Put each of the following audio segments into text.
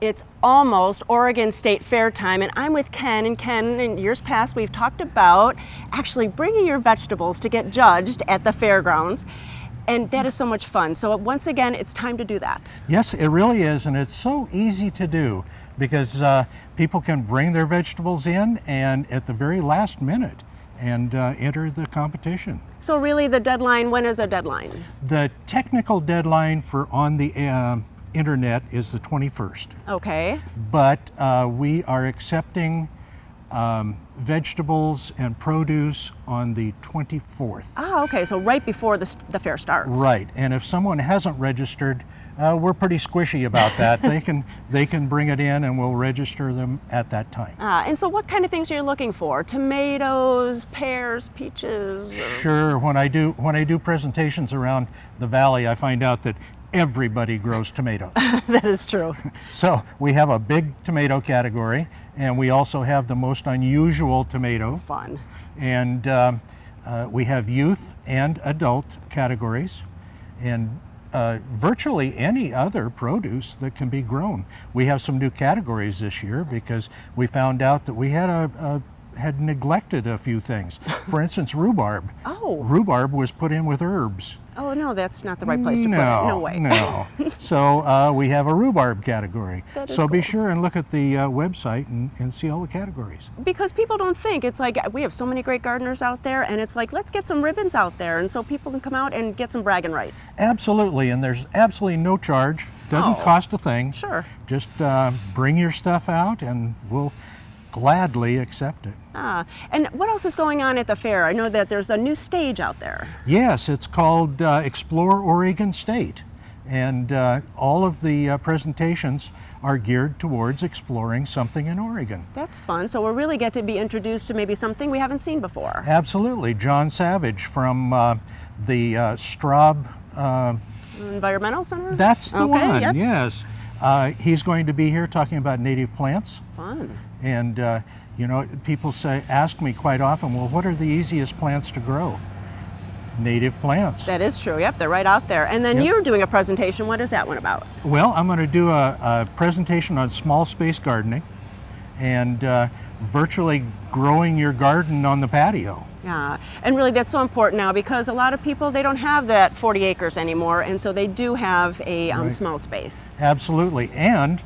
It's almost Oregon State Fair time, and I'm with Ken. And Ken, in years past, we've talked about actually bringing your vegetables to get judged at the fairgrounds. And that is so much fun. So once again, it's time to do that. Yes, it really is, and it's so easy to do because people can bring their vegetables in and at the very last minute and enter the competition. So really the deadline, when is a deadline? The technical deadline for on the internet is the 21st. Okay. But we are accepting vegetables and produce on the 24th. Ah, okay, so right before the fair starts. Right, and if someone hasn't registered, we're pretty squishy about that. They can bring it in and we'll register them at that time. And so what kind of things are you looking for? Tomatoes, pears, peaches? Sure, when I do presentations around the valley, I find out that everybody grows tomatoes. That is true. So we have a big tomato category, and we also have the most unusual tomato. Fun. And we have youth and adult categories, and virtually any other produce that can be grown. We have some new categories this year because we found out that we had neglected a few things. For instance, rhubarb. Oh. Rhubarb was put in with herbs. Oh no, that's not the right place to put it. No way. No. So we have a rhubarb category. That is so be cool. sure and look at the website and see all the categories. Because people don't think, it's like we have so many great gardeners out there, and it's like, let's get some ribbons out there, and so people can come out and get some bragging rights. Absolutely, and there's absolutely no charge. Doesn't cost a thing. Sure. Just bring your stuff out and we'll gladly accept it. And what else is going on at the fair? I know that there's a new stage out there. Yes, it's called Explore Oregon State. And all of the presentations are geared towards exploring something in Oregon. That's fun. So we'll really get to be introduced to maybe something we haven't seen before. Absolutely. John Savage from the Straub Environmental Center? That's the one, yep. yes. He's going to be here talking about native plants. Fun. And you know, people ask me quite often, well, what are the easiest plants to grow? Native plants. That is true. Yep, they're right out there. And then you're doing a presentation. What is that one about? Well, I'm going to do a presentation on small space gardening and virtually growing your garden on the patio. Yeah, and really that's so important now because a lot of people, they don't have that 40 acres anymore, and so they do have a small space. Absolutely. And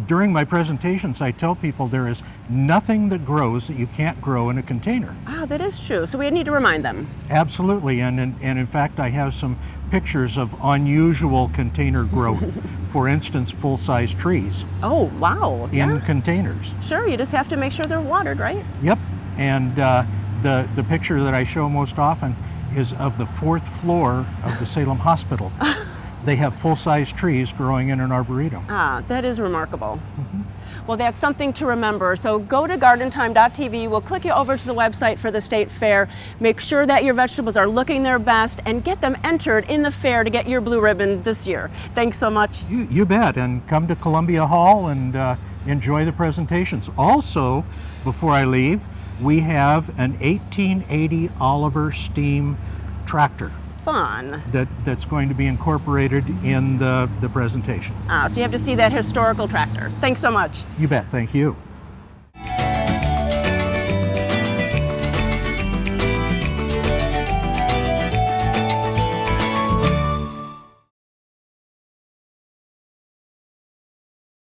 during my presentations, I tell people there is nothing that grows that you can't grow in a container. Ah, that is true. So we need to remind them. Absolutely. And in fact, I have some pictures of unusual container growth. For instance, full-size trees. Oh, wow. In containers. Sure, you just have to make sure they're watered, right? Yep. And the picture that I show most often is of the 4th floor of the Salem Hospital. They have full-size trees growing in an arboretum. Ah, that is remarkable. Well, that's something to remember. So go to gardentime.tv. We'll click you over to the website for the State Fair. Make sure that your vegetables are looking their best and get them entered in the fair to get your blue ribbon this year. Thanks so much. You bet. And come to Columbia Hall and enjoy the presentations. Also, before I leave, we have an 1880 Oliver steam tractor. Fun. That's going to be incorporated in the presentation. So you have to see that historical tractor. Thanks so much. You bet. Thank you.